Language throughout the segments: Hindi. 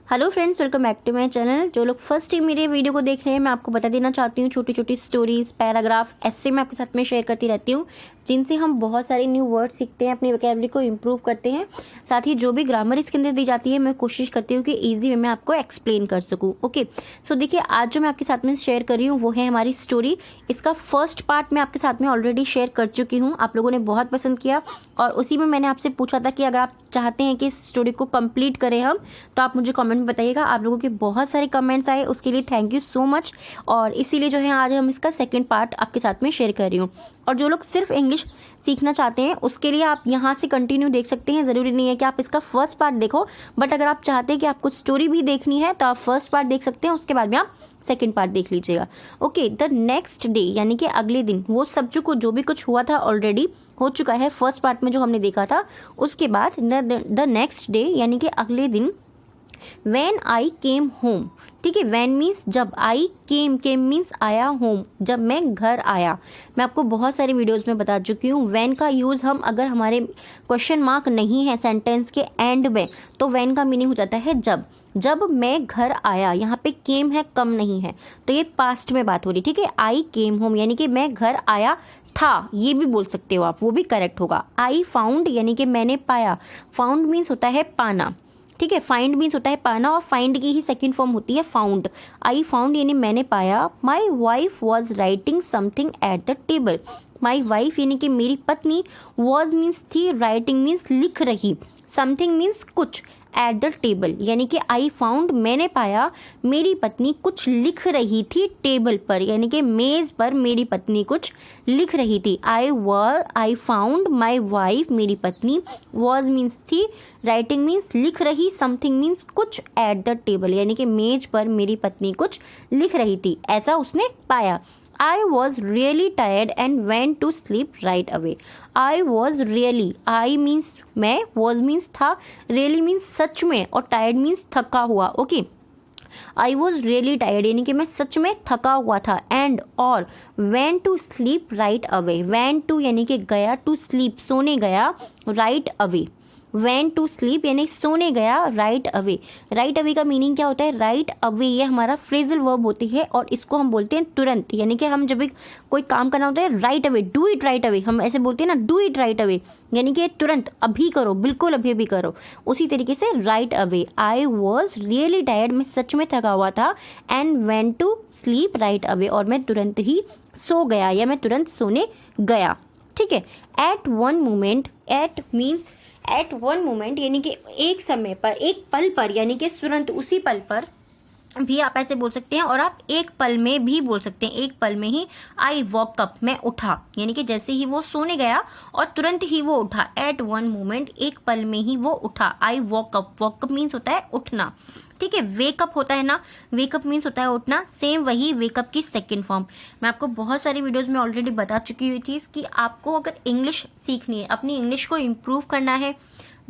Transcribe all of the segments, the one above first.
Hello friends, welcome back to my channel. जो लोग फर्स्ट टाइम मेरे वीडियो को देख रहे हैं, मैं आपको बता देना चाहती हूँ, छोटी छोटी स्टोरीज, पैराग्राफ ऐसे मैं आपके साथ में शेयर करती रहती हूँ, जिनसे हम बहुत सारे न्यू वर्ड सीखते हैं, अपनी वोकैबुलरी को इम्प्रूव करते हैं। साथ ही जो भी ग्रामर इसके अंदर दी जाती है, मैं कोशिश करती हूँ कि ईजी वे में आपको एक्सप्लेन कर सकूँ। ओके, सो देखिए, आज जो मैं आपके साथ में शेयर कर रही हूँ वो है हमारी स्टोरी। इसका फर्स्ट पार्ट मैं आपके साथ में ऑलरेडी शेयर कर चुकी हूँ, आप लोगों ने बहुत पसंद किया और उसी में मैंने आपसे पूछा था कि अगर आप चाहते हैं कि इस स्टोरी को कंप्लीट करें हम, तो आप मुझे कमेंट में बताइएगा। आप लोगों के बहुत सारे कमेंट्स आए, उसके लिए थैंक यू सो मच। और इसीलिए जो है आज हम इसका सेकंड पार्ट आपके साथ में शेयर कर रही हूँ। और जो लोग सिर्फ इंग्लिश सीखना चाहते हैं, उसके लिए आप यहाँ से कंटिन्यू देख सकते हैं। ज़रूरी नहीं है कि आप इसका फर्स्ट पार्ट देखो, बट अगर आप चाहते हैं कि आपको स्टोरी भी देखनी है तो आप फर्स्ट पार्ट देख सकते हैं, उसके बाद में आप सेकेंड पार्ट देख लीजिएगा। ओके, द नेक्स्ट डे यानी कि अगले दिन, वो सब जो भी कुछ हुआ था ऑलरेडी हो चुका है फर्स्ट पार्ट में जो हमने देखा था। उसके बाद द नेक्स्ट डे यानी कि अगले दिन, When I came home, ठीक है। When मीन्स जब, I came मीन्स आया, home जब मैं घर आया। मैं आपको बहुत सारे वीडियोस में बता चुकी हूँ, when का यूज़ हम अगर हमारे क्वेश्चन मार्क नहीं है सेंटेंस के एंड में, तो when का मीनिंग हो जाता है जब। जब मैं घर आया, यहाँ पे came है, कम नहीं है, तो ये पास्ट में बात हो रही, ठीक है। I came home यानी कि मैं घर आया था, ये भी बोल सकते हो आप, वो भी करेक्ट होगा। I found यानी कि मैंने पाया, found मीन्स होता है पाना, ठीक है। फाइंड मीन्स होता है पाना, और फाइंड की ही सेकंड फॉर्म होती है फाउंड। आई फाउंड यानी मैंने पाया। My wife was writing something at the table. My wife यानी कि मेरी पत्नी, वॉज मीन्स थी, राइटिंग मीन्स लिख रही, समथिंग मीन्स कुछ, एट द टेबल यानी कि आई फाउंड मैंने पाया, मेरी पत्नी कुछ लिख रही थी टेबल पर, यानी कि मेज पर मेरी पत्नी कुछ लिख रही थी। आई फाउंड माई वाइफ मेरी पत्नी, वॉज मीन्स थी, राइटिंग मीन्स लिख रही, समथिंग मीन्स कुछ, एट द टेबल यानी कि मेज पर मेरी पत्नी कुछ लिख रही थी, ऐसा उसने पाया। I was really tired and went to sleep right away. I was really, I means मैं, was means था, really means सच में, और tired means थका हुआ। Okay, I was really tired यानी कि मैं सच में थका हुआ था, and और went to sleep right away, went to यानी कि गया, to sleep सोने गया, right away, went to sleep यानी सोने गया, right away। right away का मीनिंग क्या होता है? right away ये हमारा फ्रेजल वर्ब होती है, और इसको हम बोलते हैं तुरंत, यानी कि हम जब भी कोई काम करना होता है, right away, do it right away, हम ऐसे बोलते हैं ना, do it right away यानी कि तुरंत, अभी करो, बिल्कुल अभी अभी करो। उसी तरीके से right away, I was really tired मैं सच में थका हुआ था, and went to sleep right away और मैं तुरंत ही सो गया, या मैं तुरंत सोने गया, ठीक है। at one moment, at means at one moment यानी कि एक समय पर, एक पल पर, यानी कि तुरंत उसी पल पर भी आप ऐसे बोल सकते हैं, और आप एक पल में भी बोल सकते हैं, एक पल में ही। आई वॉक अप मैं उठा, यानी कि जैसे ही वो सोने गया और तुरंत ही वो उठा, एट वन मोमेंट एक पल में ही वो उठा। I walk up, walk up means होता है उठना, ठीक है। वेकअप होता है ना, वेकअप मीन्स होता है उठना, सेम वही वेकअप की सेकंड फॉर्म। मैं आपको बहुत सारी वीडियोस में ऑलरेडी बता चुकी हुई चीज़ कि आपको अगर इंग्लिश सीखनी है, अपनी इंग्लिश को इम्प्रूव करना है,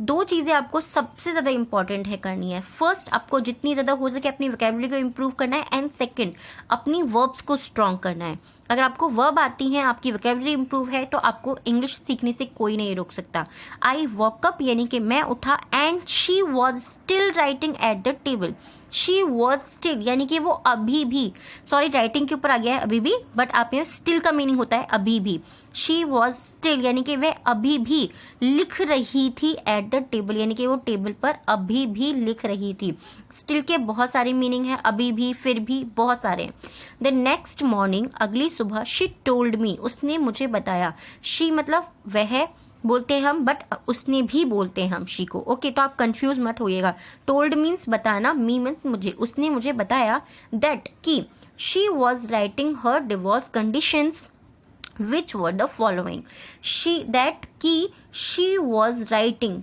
दो चीज़ें आपको सबसे ज़्यादा इंपॉर्टेंट है करनी है। फर्स्ट, आपको जितनी ज़्यादा हो सके अपनी वोकैबुलरी को इम्प्रूव करना है, एंड सेकंड, अपनी वर्ब्स को स्ट्रॉन्ग करना है। अगर आपको वर्ब आती हैं, आपकी वोकैबुलरी इंप्रूव है, तो आपको इंग्लिश सीखने से कोई नहीं रोक सकता। आई वॉक अप यानी कि मैं उठा, and she was still writing at the table. She was still यानी कि वो अभी भी, सॉरी राइटिंग के ऊपर आ गया है अभी भी, बट आप यहाँ स्टिल का मीनिंग होता है अभी भी। शी वॉज स्टिल यानी कि वह अभी भी लिख रही थी, एट द टेबल यानी कि वो टेबल पर अभी भी लिख रही थी। स्टिल के बहुत सारे मीनिंग है, अभी भी, फिर भी, बहुत सारे। द नेक्स्ट मॉर्निंग अगली सुबह, शी टोल्ड मी उसने मुझे बताया। शी मतलब वह बोलते हैं हम, बट उसने भी बोलते हैं हम शी को। ओके, तो आप कंफ्यूज मत होइएगा। टोल्ड मीन्स बताना, मी मीन्स मुझे, उसने मुझे बताया, दैट कि she was writing her divorce conditions which were the following। that कि she was writing,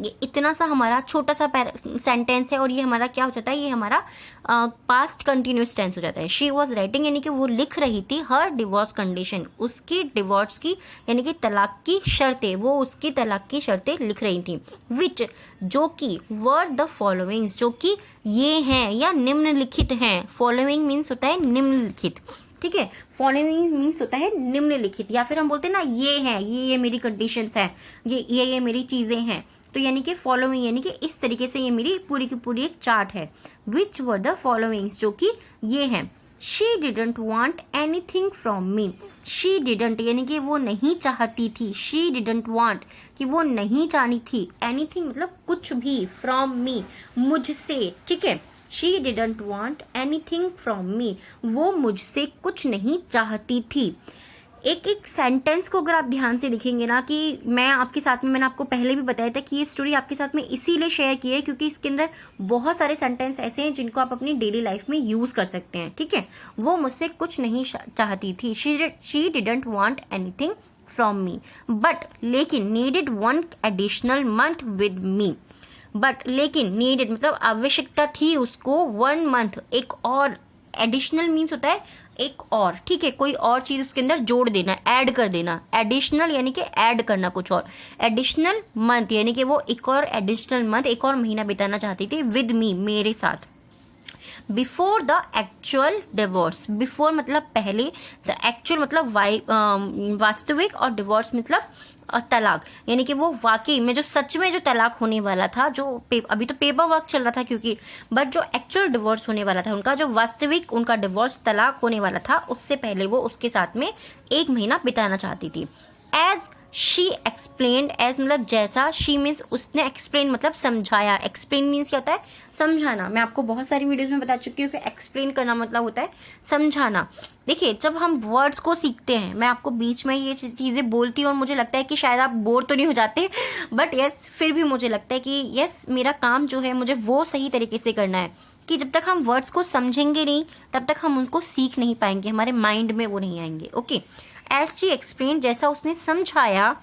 ये इतना सा हमारा छोटा सा सेंटेंस है, और ये हमारा क्या हो जाता है, ये हमारा पास्ट कंटिन्यूस टेंस हो जाता है। she was writing यानी कि वो लिख रही थी, her divorce condition उसकी डिवोर्स की यानी कि तलाक की शर्तें, वो उसकी तलाक की शर्तें लिख रही थी। which जो कि, were the followings जो कि ये हैं या निम्नलिखित हैं। following मीन्स होता है निम्नलिखित, ठीक है। फॉलोइंग मीन्स होता है निम्नलिखित, या फिर हम बोलते हैं ना, ये है, ये मेरी कंडीशंस है, ये मेरी चीज़ें हैं। तो यानी कि फॉलोइंग यानी कि इस तरीके से ये मेरी पूरी की पूरी एक चार्ट है। विच वर द फॉलोइंग्स, जो कि ये हैं। She didn't want any thing from me. She didn't यानी कि वो नहीं चाहती थी। शी डिडंट वॉन्ट कि वो नहीं चाहनी थी। एनी थिंग मतलब कुछ भी, फ्रॉम मी मुझसे, ठीक है। She didn't want any thing from me, वो मुझसे कुछ नहीं चाहती थी। एक एक सेंटेंस को अगर आप ध्यान से लिखेंगे ना, कि मैं आपके साथ में, मैंने आपको पहले भी बताया था कि ये स्टोरी आपके साथ में इसीलिए शेयर की है क्योंकि इसके अंदर बहुत सारे सेंटेंस ऐसे हैं जिनको आप अपनी डेली लाइफ में यूज़ कर सकते हैं, ठीक है। वो मुझसे कुछ नहीं चाहती थी। She didn't want anything from me but लेकिन needed one additional month with me. But लेकिन नीडेड मतलब आवश्यकता थी उसको 1 मंथ, एक और। एडिशनल मीन्स होता है एक और, ठीक है, कोई और चीज़ उसके अंदर जोड़ देना, ऐड कर देना। एडिशनल यानी कि ऐड करना कुछ और। एडिशनल मंथ यानी कि वो एक और एडिशनल मंथ, एक और महीना बिताना चाहती थी विद मी, मेरे साथ। Before the actual divorce, before मतलब पहले, द एक्चुअल मतलब वास्तविक, और डिवोर्स मतलब तलाक, यानी कि वो वाकई में जो सच में जो तलाक होने वाला था, जो अभी तो पेपर वर्क चल रहा था क्योंकि, बट जो एक्चुअल डिवोर्स होने वाला था उनका, जो वास्तविक उनका डिवोर्स तलाक होने वाला था, उससे पहले वो उसके साथ में 1 महीना बिताना चाहती थी। एज शी एक्सप्लेन्ड, एज मतलब जैसा, शी मीन्स उसने, एक्सप्लेन मतलब समझाया। एक्सप्लेन मीन्स क्या होता है? समझाना। मैं आपको बहुत सारी वीडियोस में बता चुकी हूँ कि एक्सप्लेन करना मतलब होता है समझाना। देखिए, जब हम वर्ड्स को सीखते हैं, मैं आपको बीच में ये चीज़ें बोलती हूँ और मुझे लगता है कि शायद आप बोर तो नहीं हो जाते, बट यस, फिर भी मुझे लगता है कि यस, मेरा काम जो है मुझे वो सही तरीके से करना है, कि जब तक हम वर्ड्स को समझेंगे नहीं तब तक हम उनको सीख नहीं पाएंगे, हमारे माइंड में वो नहीं आएंगे। ओके, एज शी एक्सप्लेन, जैसा उसने समझाया।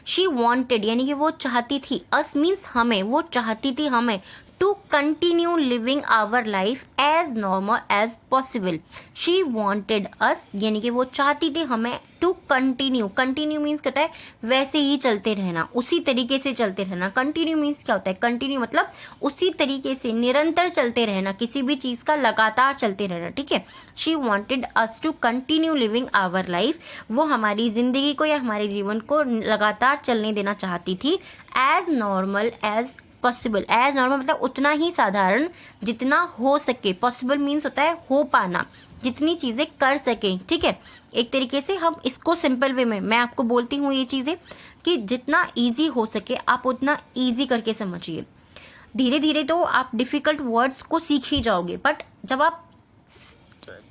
शी वॉन्टेड यानी कि वो चाहती थी, अस मीन्स हमें, वो चाहती थी हमें, to continue living our life as normal as possible. She wanted us यानी कि वो चाहती थी हमें, टू कंटिन्यू, कंटिन्यू मीन्स क्या होता है? वैसे ही चलते रहना, उसी तरीके से चलते रहना। कंटिन्यू मीन्स क्या होता है? कंटिन्यू मतलब उसी तरीके से निरंतर चलते रहना, किसी भी चीज़ का लगातार चलते रहना, ठीक है। She wanted us to continue living our life, वो हमारी ज़िंदगी को या हमारे जीवन को लगातार चलने देना चाहती थी। As normal as possible, as normal मतलब उतना ही साधारण जितना हो सके। पॉसिबल मीन्स होता है हो पाना, जितनी चीज़ें कर सकें, ठीक है। एक तरीके से हम इसको सिंपल वे में मैं आपको बोलती हूँ ये चीज़ें, कि जितना इजी हो सके आप उतना इजी करके समझिए। धीरे धीरे तो आप डिफ़िकल्ट वर्ड्स को सीख ही जाओगे, बट जब आप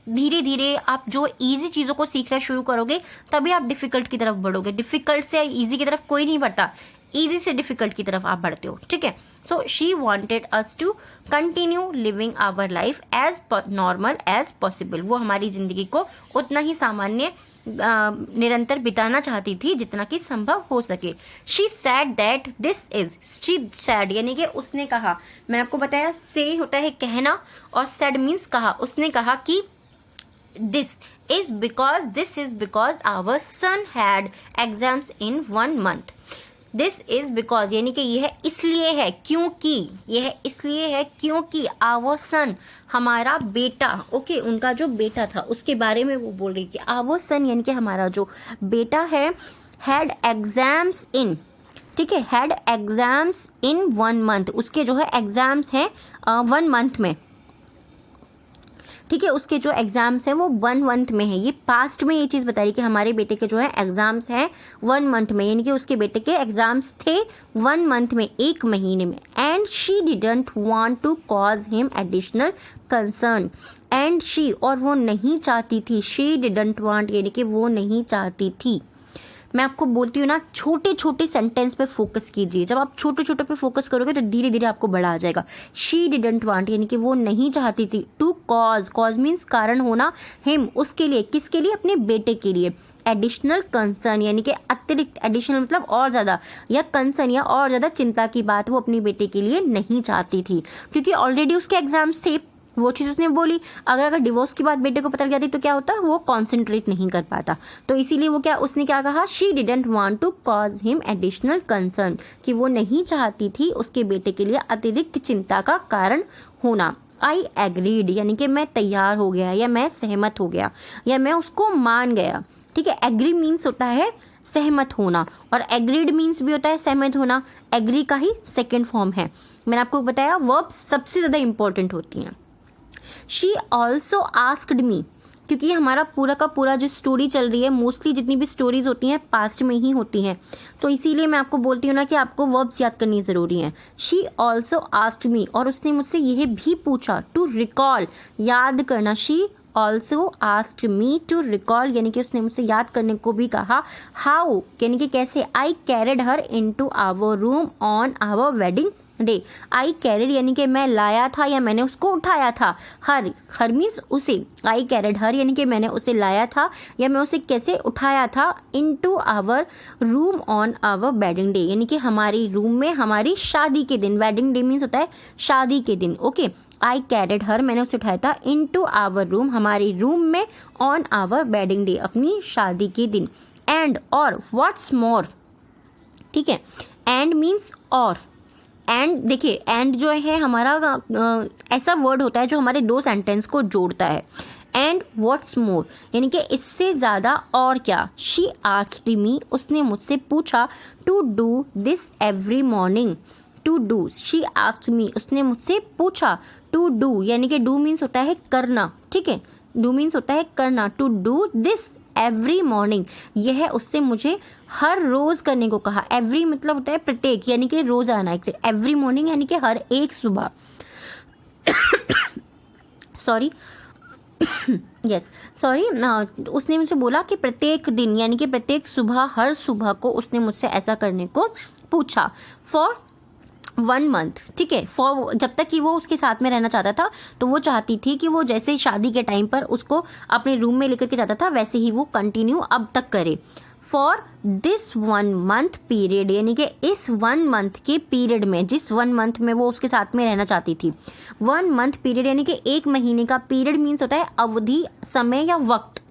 धीरे धीरे आप जो इजी चीज़ों को सीखना शुरू करोगे तभी आप डिफ़िकल्ट की तरफ बढ़ोगे। डिफ़िकल्ट से इजी की तरफ कोई नहीं बढ़ता, इजी से डिफ़िकल्ट की तरफ आप बढ़ते हो, ठीक है। So she wanted us to continue living our life as normal as possible, वो हमारी ज़िंदगी को उतना ही सामान्य निरंतर बिताना चाहती थी जितना कि संभव हो सके। She said that this is, she said यानी कि उसने कहा, मैंने आपको बताया से होता है कहना और सैड मीन्स कहा। उसने कहा कि this is because our son had exams in 1 month. This is because यानी कि यह इसलिए है क्योंकि, यह इसलिए है क्योंकि आवर सन हमारा बेटा, ओके, उनका जो बेटा था उसके बारे में वो बोल रही कि आवर सन यानी कि हमारा जो बेटा है, हैड एग्जाम्स इन, ठीक है, हैड एग्जाम्स इन 1 मंथ, उसके जो है एग्जाम्स हैं 1 मंथ में, ठीक है, उसके जो एग्ज़ाम्स हैं वो 1 मंथ में है। ये पास्ट में ये चीज़ बता रही कि हमारे बेटे के जो है एग्ज़ाम्स हैं 1 मंथ में, यानी कि उसके बेटे के एग्ज़ाम्स थे 1 मंथ में, 1 महीने में। And she didn't want to cause him additional concern, and she और वो नहीं चाहती थी, शी डिडंट वांट यानी कि वो नहीं चाहती थी। मैं आपको बोलती हूँ ना, छोटे छोटे सेंटेंस पे फोकस कीजिए। जब आप छोटे छोटे पे फोकस करोगे तो धीरे धीरे आपको बड़ा आ जाएगा। शी डिडंट वांट यानी कि वो नहीं चाहती थी, टू कॉज, कॉज मीन्स कारण होना, हिम उसके लिए, किसके लिए? अपने बेटे के लिए। एडिशनल कंसर्न यानी कि अतिरिक्त, एडिशनल मतलब और ज़्यादा, या कंसर्न या और ज़्यादा चिंता की बात वो अपने बेटे के लिए नहीं चाहती थी, क्योंकि ऑलरेडी उसके एग्जाम्स थे, वो चीज़ उसने बोली। अगर डिवोर्स की बात बेटे को पता लग जाती तो क्या होता, वो कॉन्सेंट्रेट नहीं कर पाता। तो इसीलिए वो क्या, उसने क्या कहा, she didn't want to cause him additional concern, कि वो नहीं चाहती थी उसके बेटे के लिए अतिरिक्त चिंता का कारण होना। आई एग्रीड यानी कि मैं तैयार हो गया, या मैं सहमत हो गया, या मैं उसको मान गया, ठीक है। एग्री मीन्स होता है सहमत होना, और एग्रीड मीन्स भी होता है सहमत होना, एग्री का ही सेकेंड फॉर्म है। मैंने आपको बताया वर्ब्स सबसे ज़्यादा इंपॉर्टेंट होती हैं। शी ऑल्सो आस्क्ड मी, क्योंकि हमारा पूरा का पूरा जो स्टोरी चल रही है, मोस्टली जितनी भी स्टोरीज होती हैं पास्ट में ही होती हैं, तो इसीलिए मैं आपको बोलती हूँ ना कि आपको वर्ब्स याद करनी ज़रूरी है। शी ऑल्सो आस्क्ड मी, और उसने मुझसे यह भी पूछा, टू रिकॉल, याद करना। She also asked me to recall, यानी कि उसने मुझसे याद करने को भी कहा। हाउ, यानी कि कैसे। I carried her in to our room on our wedding day. I carried यानी कि मैं लाया था या मैंने उसको उठाया था। हर, हर मीन्स उसे। आई कैरिड हर यानी कि मैंने उसे लाया था या मैं उसे कैसे उठाया था। Into our room on our wedding day, यानी कि हमारी रूम में हमारी शादी के दिन। वेडिंग डे मीन्स होता है शादी के दिन। ओके, आई कैरिड हर, मैंने उसे उठाया था। इनटू आवर रूम, हमारी रूम में। ऑन आवर वेडिंग डे, अपनी शादी के दिन। एंड, और, व्हाट्स मोर, ठीक है। एंड मीन्स और। एंड देखिए, एंड जो है हमारा ऐसा वर्ड होता है जो हमारे दो सेंटेंस को जोड़ता है। एंड व्हाट्स मोर यानी कि इससे ज़्यादा और क्या। शी आस्क्ड मी, उसने मुझसे पूछा, to do this every morning. To do, she asked me, उसने मुझसे पूछा। टू डू यानी कि डू मीन्स होता है करना, ठीक है। डू मीन्स होता है करना। To do this every morning, यह उससे मुझे हर रोज़ करने को कहा। एवरी मतलब होता है प्रत्येक, यानी कि रोज़ाना। एवरी मॉर्निंग यानी कि हर एक सुबह। सॉरी, यस सॉरी, उसने मुझसे बोला कि प्रत्येक दिन, यानी कि प्रत्येक सुबह, हर सुबह को उसने मुझसे ऐसा करने को पूछा। फॉर 1 मंथ, ठीक है। फॉर, जब तक कि वो उसके साथ में रहना चाहता था, तो वो चाहती थी कि वो जैसे शादी के टाइम पर उसको अपने रूम में लेकर के जाता था, वैसे ही वो कंटिन्यू अब तक करे। फॉर दिस 1 मंथ पीरियड, यानी कि इस 1 मंथ के पीरियड में, जिस 1 मंथ में वो उसके साथ में रहना चाहती थी। 1 मंथ पीरियड यानी कि 1 महीने का। पीरियड मीन्स होता है अवधि, समय या वक्त,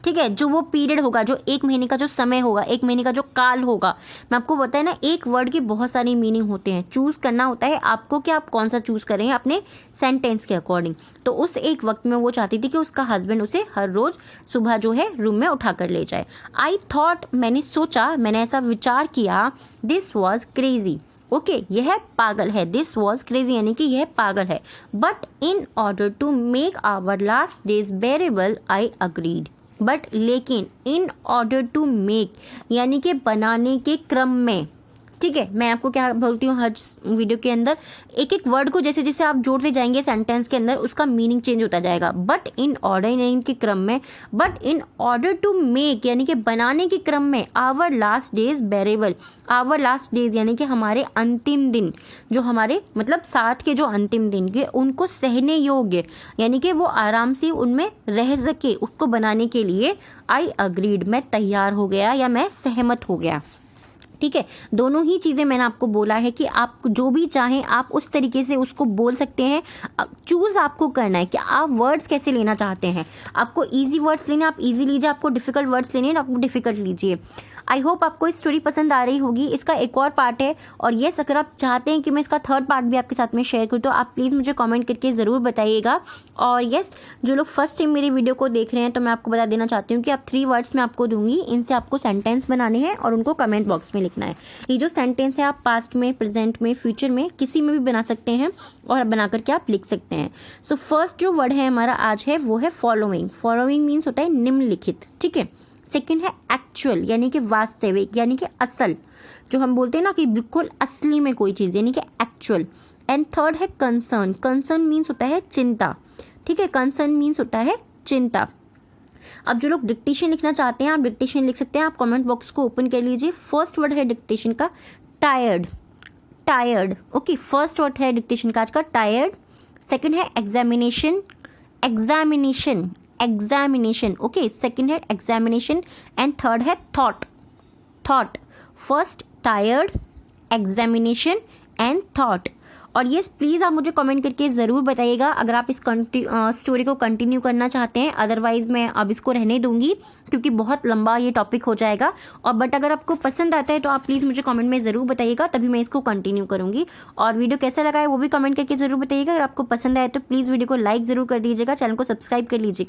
ठीक है। जो वो पीरियड होगा, जो 1 महीने का जो समय होगा, 1 महीने का जो काल होगा। मैं आपको बताया ना, एक वर्ड की बहुत सारी मीनिंग होते हैं। चूज़ करना होता है आपको कि आप कौन सा चूज़ करें अपने सेंटेंस के अकॉर्डिंग। तो उस एक वक्त में वो चाहती थी कि उसका हस्बैंड उसे हर रोज़ सुबह जो है रूम में उठा कर ले जाए। आई थॉट, मैंने सोचा, मैंने ऐसा विचार किया। दिस वॉज क्रेजी, ओके, यह पागल है। दिस वॉज क्रेजी यानी कि यह पागल है। But in order to make our last days bearable I agreed. But लेकिन, इन ऑर्डर टू मेक यानी कि बनाने के क्रम में, ठीक है। मैं आपको क्या बोलती हूँ हर वीडियो के अंदर, एक एक वर्ड को जैसे जैसे आप जोड़ते जाएंगे सेंटेंस के अंदर, उसका मीनिंग चेंज होता जाएगा। बट इन ऑर्डर यानी के क्रम में, but in order to make यानी कि बनाने के क्रम में, our last days bearable. Our last days यानी कि हमारे अंतिम दिन, जो हमारे मतलब साथ के जो अंतिम दिन के, उनको सहने योग्य, यानी कि वो आराम से उनमें रह सके, उसको बनाने के लिए आई अग्रीड, मैं तैयार हो गया या मैं सहमत हो गया, ठीक है। दोनों ही चीज़ें मैंने आपको बोला है कि आप जो भी चाहें आप उस तरीके से उसको बोल सकते हैं। चूज़ आपको करना है कि आप वर्ड्स कैसे लेना चाहते हैं। आपको इजी वर्ड्स लेने, आप इजी लीजिए। आपको डिफ़िकल्ट वर्ड्स लेने, आप डिफ़िकल्ट लीजिए। आई होप आपको इस स्टोरी पसंद आ रही होगी। इसका एक और पार्ट है, और येस अगर आप चाहते हैं कि मैं इसका 3rd पार्ट भी आपके साथ में शेयर करूँ, तो आप प्लीज़ मुझे कमेंट करके ज़रूर बताइएगा। और येस, जो लोग फर्स्ट टाइम मेरी वीडियो को देख रहे हैं, तो मैं आपको बता देना चाहती हूँ कि आप 3 वर्ड्स मैं आपको दूंगी, इनसे आपको सेंटेंस बनाने हैं और उनको कमेंट बॉक्स में लिखना है। ये जो सेंटेंस है आप पास्ट में, प्रेजेंट में, फ्यूचर में किसी में भी बना सकते हैं और बना करके आप लिख सकते हैं। सो फर्स्ट जो वर्ड है हमारा आज है वो है फॉलोइंग। फॉलोइंग मीन्स होता है निम्नलिखित, ठीक है। सेकेंड है एक्चुअल यानी कि वास्तविक, यानी कि असल, जो हम बोलते हैं ना कि बिल्कुल असली में कोई चीज़, यानी कि एक्चुअल। एंड थर्ड है कंसर्न। कंसर्न मीन्स होता है चिंता, ठीक है। कंसर्न मीन्स होता है चिंता। अब जो लोग डिक्टेशन लिखना चाहते हैं आप डिक्टेशन लिख सकते हैं। आप कमेंट बॉक्स को ओपन कर लीजिए। फर्स्ट वर्ड है डिक्टेशन का tired, tired, okay. First word है डिक्टेशन का आज का टायर्ड। सेकेंड है examination, examination, examination, okay. Second है एग्जामिनेशन। एंड थर्ड है thought, thought. First tired, examination and thought. और येस, प्लीज़ आप मुझे कमेंट करके ज़रूर बताइएगा अगर आप इस स्टोरी को कंटिन्यू करना चाहते हैं। अदरवाइज़ मैं अब इसको रहने दूंगी क्योंकि बहुत लंबा ये टॉपिक हो जाएगा। और बट अगर आपको पसंद आता है तो आप प्लीज़ मुझे कमेंट में ज़रूर बताइएगा, तभी मैं इसको कंटिन्यू करूँगी। और वीडियो कैसा लगा है वो भी कमेंट करके ज़रूर बताइएगा। अगर आपको पसंद आए तो प्लीज़ वीडियो को लाइक ज़रूर कर दीजिएगा, चैनल को सब्सक्राइब कर लीजिएगा।